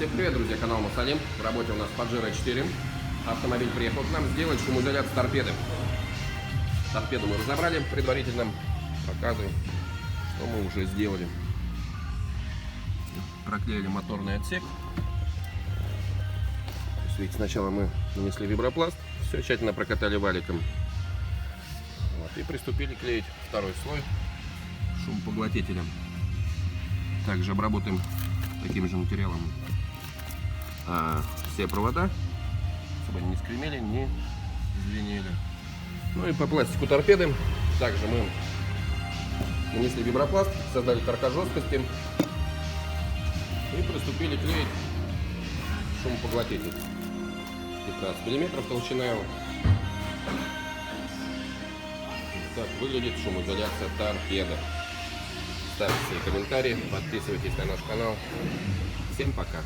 Всем привет, друзья, канал Муссалим. В работе у нас Паджеро 4. Автомобиль приехал к нам сделать шумоизоляцию торпеды. Торпеду мы разобрали предварительно. Показываем, что мы уже сделали. Проклеили моторный отсек. Видите, сначала мы нанесли вибропласт, все тщательно прокатали валиком. Вот, и приступили клеить второй слой шумопоглотителем. Также обработаем таким же материалом все провода, чтобы они не скремели, не звенели. Ну и по пластику торпеды также мы нанесли вибропласт, создали каркас жесткости и приступили клеить шумопоглотитель. 15 мм толщина его. Так выглядит шумоизоляция торпеда. Ставьте свои комментарии, подписывайтесь на наш канал. Всем пока!